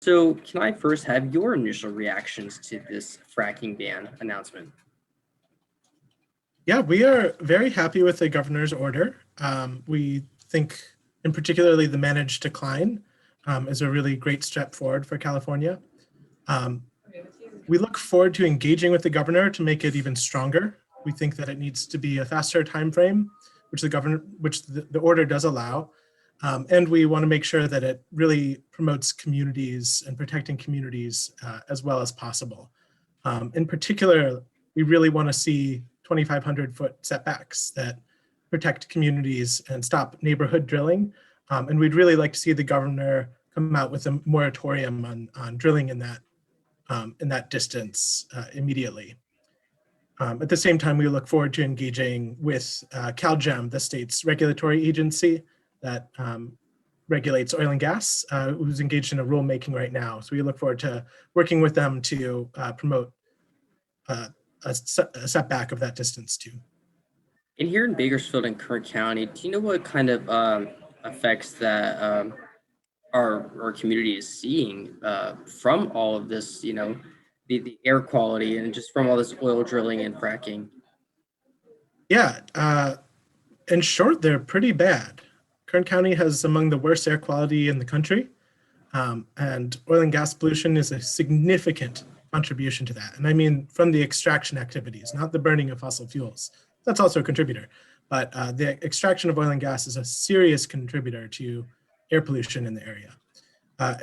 So, can I first have your initial reactions to this fracking ban announcement? Yeah, we are very happy with the governor's order. We think, in particularly, the managed decline is a really great step forward for California. Um, we look forward to engaging with the governor to make it even stronger. We think that it needs to be a faster time frame, which the order does allow. And we want to make sure that it really promotes communities and protecting communities as well as possible. In particular, we really want to see 2,500-foot setbacks that protect communities and stop neighborhood drilling. And we'd really like to see the governor come out with a moratorium on drilling in that distance immediately. At the same time, we look forward to engaging with CalGEM, the state's regulatory agency that regulates oil and gas, who's engaged in a rulemaking right now. So we look forward to working with them to promote a setback of that distance too. And here in Bakersfield and Kern County, do you know what kind of effects that our community is seeing from all of this, the air quality and just from all this oil drilling and fracking? Yeah, in short, they're pretty bad. Kern County has among the worst air quality in the country, and oil and gas pollution is a significant contribution to that. And I mean from the extraction activities, not the burning of fossil fuels. That's also a contributor, but the extraction of oil and gas is a serious contributor to air pollution in the area.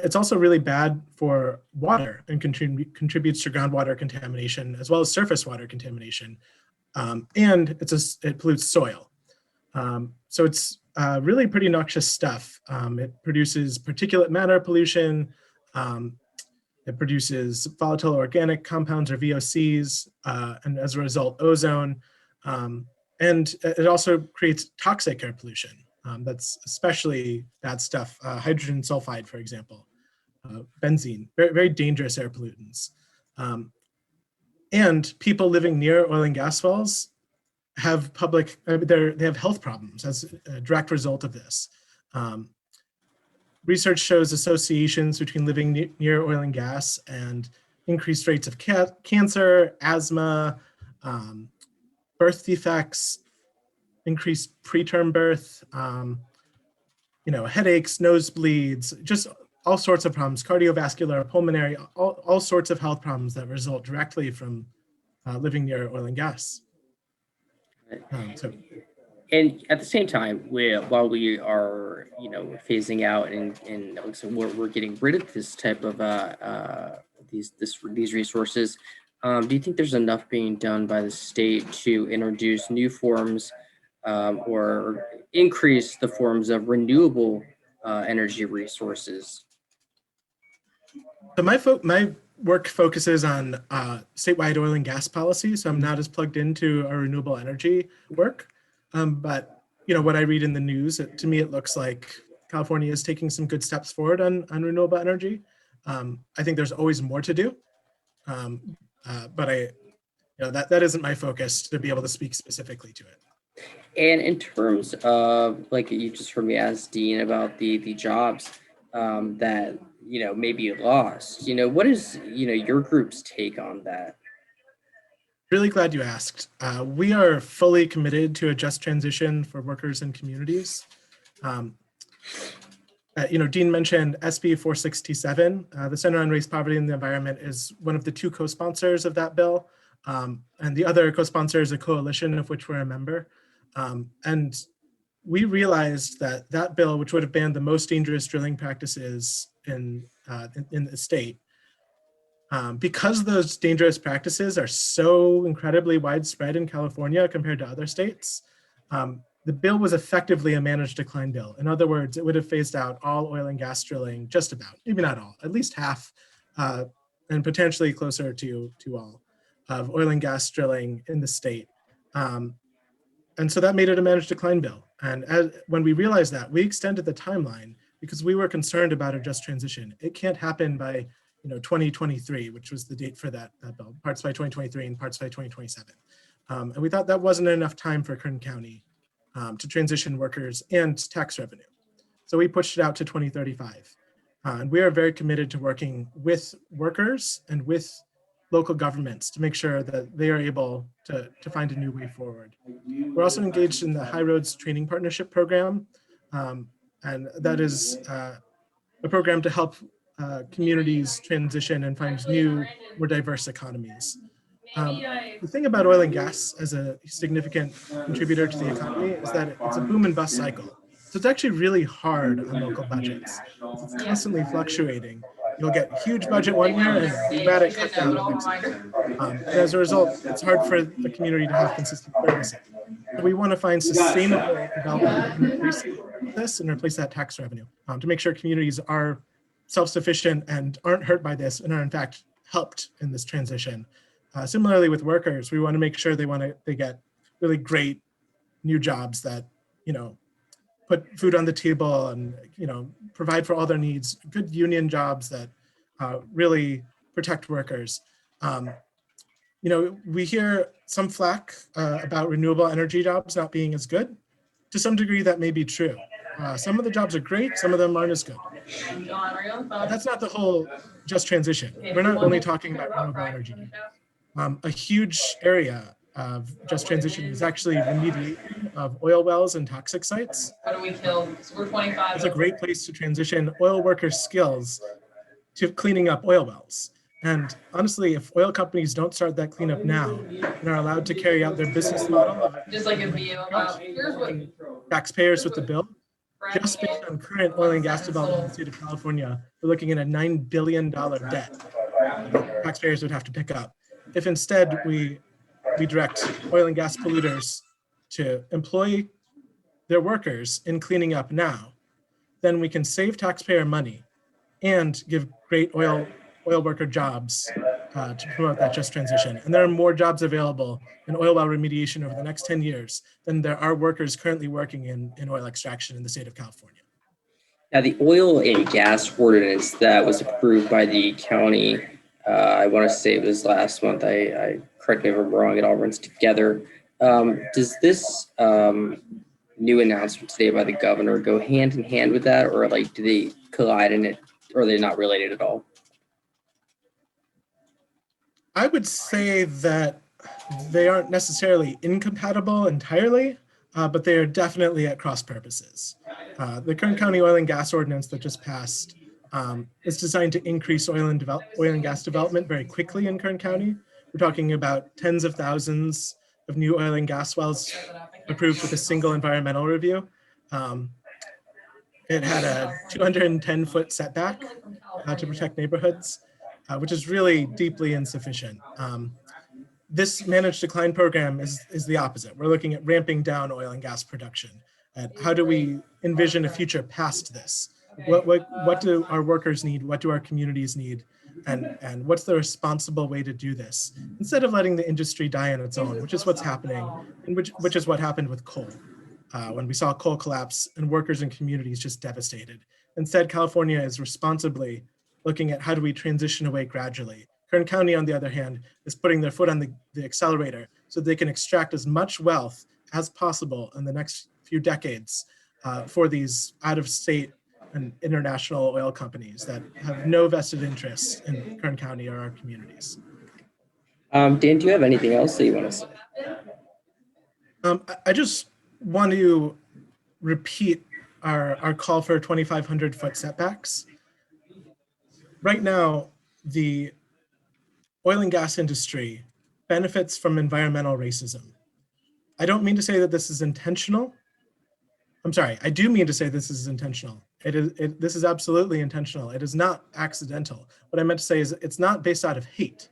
It's also really bad for water and contributes to groundwater contamination as well as surface water contamination. And it pollutes soil. So it's really pretty noxious stuff. It produces particulate matter pollution. It produces volatile organic compounds or VOCs, and as a result, ozone. And it also creates toxic air pollution. That's especially bad stuff. Hydrogen sulfide, for example, benzene, very, very dangerous air pollutants. And people living near oil and gas wells have they have health problems as a direct result of this. Research shows associations between living near oil and gas and increased rates of cancer, asthma, birth defects, increased preterm birth, headaches, nosebleeds, just all sorts of problems, cardiovascular, pulmonary, all sorts of health problems that result directly from living near oil and gas. And at the same time, while we are, phasing out and so we're getting rid of this type of these resources, do you think there's enough being done by the state to introduce new forms or increase the forms of renewable energy resources? So my work focuses on statewide oil and gas policy, so I'm not as plugged into our renewable energy work. But what I read in the news, to me, it looks like California is taking some good steps forward on renewable energy. I think there's always more to do, but that isn't my focus to be able to speak specifically to it. And in terms of, like you just heard me ask Dean about the jobs that may be lost, what is your group's take on that? Really glad you asked. We are fully committed to a just transition for workers and communities. Dean mentioned SB 467. The Center on Race, Poverty, and the Environment is one of the two co-sponsors of that bill. And the other co-sponsor is a coalition of which we're a member. And we realized that bill, which would have banned the most dangerous drilling practices in the state, because those dangerous practices are so incredibly widespread in California compared to other states, the bill was effectively a managed decline bill. In other words, it would have phased out all oil and gas drilling, just about, maybe not all, at least half, and potentially closer to all of oil and gas drilling in the state. And so that made it a managed decline bill. And when we realized that, we extended the timeline because we were concerned about a just transition. It can't happen by 2023, which was the date for that bill, parts by 2023 and parts by 2027. And we thought that wasn't enough time for Kern County to transition workers and tax revenue. So we pushed it out to 2035. And we are very committed to working with workers and with local governments to make sure that they are able to find a new way forward. We're also engaged in the High Roads Training Partnership Program, and that is a program to help communities transition and find new, more diverse economies. The thing about oil and gas as a significant contributor to the economy is that it's a boom and bust cycle. So it's actually really hard on local budgets. It's constantly fluctuating. You'll get a huge budget one year and dramatic cut down the next year. And as a result, it's hard for the community to have consistent services. So we want to find sustainable development and replace this and replace that tax revenue to make sure communities are self-sufficient and aren't hurt by this and are in fact helped in this transition. Similarly with workers, we want to make sure they get really great new jobs that, put food on the table and, provide for all their needs, good union jobs that really protect workers. We hear some flack about renewable energy jobs not being as good. To some degree, that may be true. Some of the jobs are great, some of them aren't as good. But that's not the whole just transition. We're not only talking about renewable energy. A huge area of just transition is actually remediation of oil wells and toxic sites. How do we kill? So we're 25. It's a great place to transition oil workers' skills to cleaning up oil wells. And honestly, if oil companies don't start that cleanup now and are allowed to carry out their business model of Just like a view. Here's what taxpayers with the bill, just based on current oil and gas development in the state of California, we're looking at a $9 billion debt that taxpayers would have to pick up. If instead we direct oil and gas polluters to employ their workers in cleaning up now, then we can save taxpayer money and give great oil worker jobs to promote that just transition. And there are more jobs available in oil well remediation over the next 10 years than there are workers currently working in oil extraction in the state of California. Now, the oil and gas ordinance that was approved by the county, I want to say it was last month. I correct me if I'm wrong. It all runs together. Does this new announcement today by the governor go hand in hand with that, or like do they collide in it, or are they not related at all? I would say that they aren't necessarily incompatible entirely, but they are definitely at cross purposes. The Kern County Oil and Gas Ordinance that just passed is designed to increase oil and gas development very quickly in Kern County. We're talking about tens of thousands of new oil and gas wells approved with a single environmental review. It had a 210-foot setback to protect neighborhoods, which is really deeply insufficient. This managed decline program is the opposite. We're looking at ramping down oil and gas production. And how do we envision a future past this? What do our workers need? What do our communities need? And what's the responsible way to do this? Instead of letting the industry die on its own, which is what's happening, and which is what happened with coal. When we saw coal collapse and workers and communities just devastated. Instead, California is responsibly looking at how do we transition away gradually. Kern County, on the other hand, is putting their foot on the accelerator so they can extract as much wealth as possible in the next few decades for these out-of-state and international oil companies that have no vested interest in Kern County or our communities. Dan, do you have anything else that you want to say? I just want to repeat our call for 2,500-foot setbacks. Right now, the oil and gas industry benefits from environmental racism. I don't mean to say that this is intentional. I'm sorry, I do mean to say this is intentional. This is absolutely intentional. It is not accidental. What I meant to say is it's not based out of hate.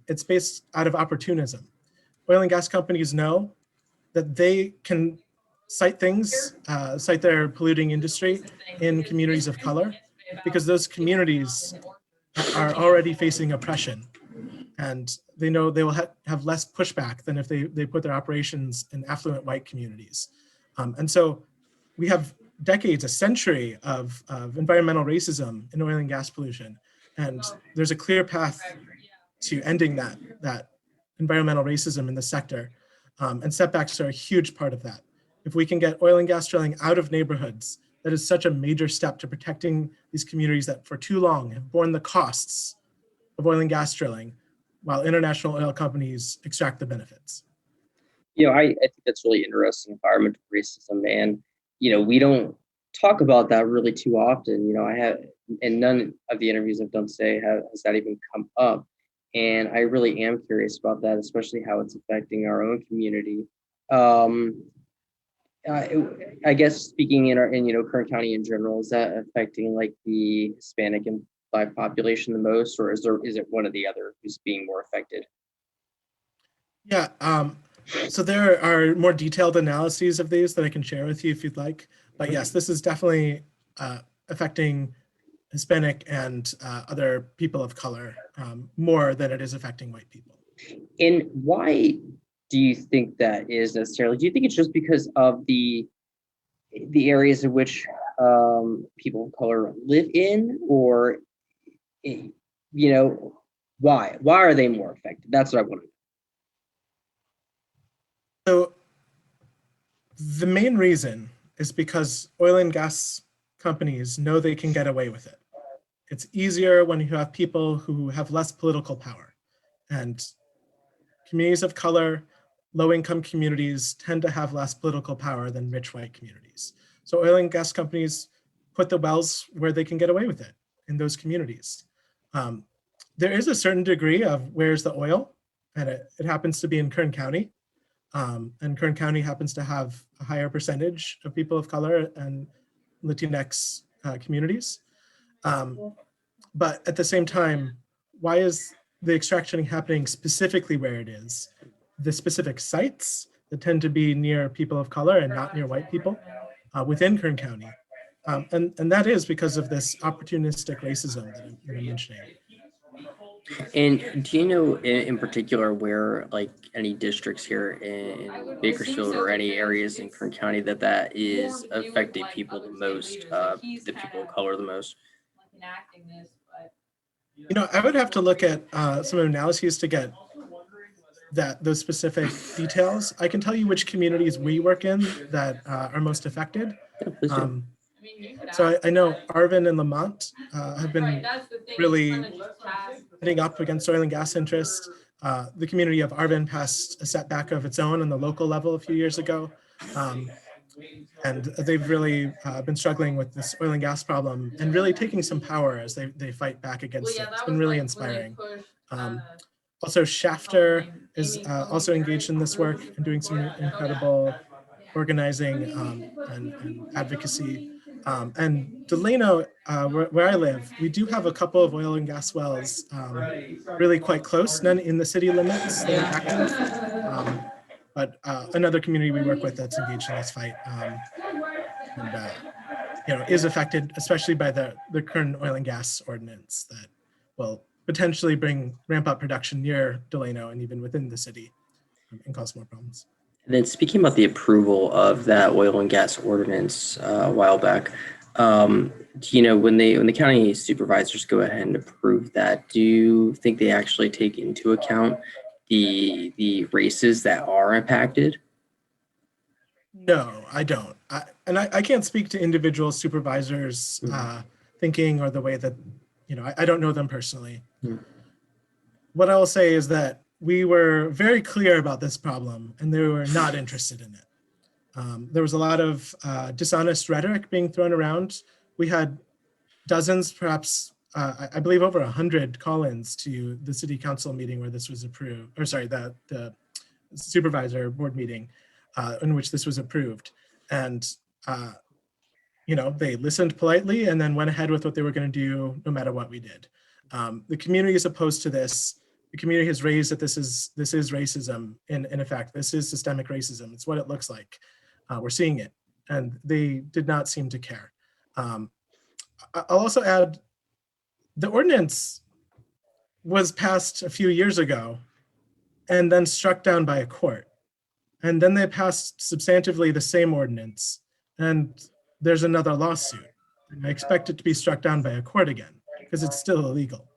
It's based out of opportunism. Oil and gas companies know that they can cite their polluting industry in communities of color because those communities are already facing oppression. And they know they will have less pushback than if they put their operations in affluent white communities. And so we have decades, a century of environmental racism in oil and gas pollution. And there's a clear path to ending that environmental racism in the sector. And setbacks are a huge part of that. If we can get oil and gas drilling out of neighborhoods that is such a major step to protecting these communities that for too long have borne the costs of oil and gas drilling while international oil companies extract the benefits. I think that's really interesting, environmental racism, and we don't talk about that really too often. I have, and none of the interviews I've done today has that even come up, and I really am curious about that, especially how it's affecting our own community. Um, I guess speaking in Kern County in general, is that affecting like the Hispanic and Black population the most, or is it one or the other who's being more affected? Yeah, so there are more detailed analyses of these that I can share with you if you'd like. But yes, this is definitely affecting Hispanic and other people of color more than it is affecting white people. And why do you think that is necessarily? Do you think it's just because of the areas in which people of color live in, or why are they more affected? That's what I want to know. So the main reason is because oil and gas companies know they can get away with it. It's easier when you have people who have less political power, and communities of color, low-income communities tend to have less political power than rich white communities. So oil and gas companies put the wells where they can get away with it in those communities. There is a certain degree of where's the oil, and it happens to be in Kern County. And Kern County happens to have a higher percentage of people of color and Latinx communities. But at the same time, why is the extraction happening specifically where it is? The specific sites that tend to be near people of color and not near white people within Kern County. And that is because of this opportunistic racism that I'm mentioning. And do you know in particular where, like, any districts here in Bakersfield or any areas in Kern County that is affecting people the most, the people of color the most? I would have to look at some analyses to get those specific details. I can tell you which communities we work in that are most affected. Yeah, please do. So I know Arvin and Lamont have been really hitting up against oil and gas interests. The community of Arvin passed a setback of its own on the local level a few years ago. And they've really been struggling with this oil and gas problem and really taking some power as they fight back against it. It's been really inspiring. Also, Shafter is also engaged in this work and doing some incredible organizing and advocacy. And Delano, where I live, we do have a couple of oil and gas wells really quite close, none in the city limits that are active, but another community we work with that's engaged in this fight is affected, especially by the current oil and gas ordinance that will potentially ramp up production near Delano and even within the city and cause more problems. And then speaking about the approval of that oil and gas ordinance a while back, when the county supervisors go ahead and approve that, do you think they actually take into account the races that are impacted? No, I don't. I can't speak to individual supervisors' thinking or the way that, I don't know them personally. What I will say is that we were very clear about this problem and they were not interested in it. There was a lot of dishonest rhetoric being thrown around. We had dozens, perhaps, I believe over 100 call-ins to the city council meeting where this was approved, or sorry, the supervisor board meeting in which this was approved. And, they listened politely and then went ahead with what they were going to do no matter what we did. The community is opposed to this. The community has raised that this is racism. In effect, this is systemic racism. It's what it looks like. We're seeing it. And they did not seem to care. I'll also add, the ordinance was passed a few years ago and then struck down by a court. And then they passed substantively the same ordinance and there's another lawsuit. And I expect it to be struck down by a court again because it's still illegal.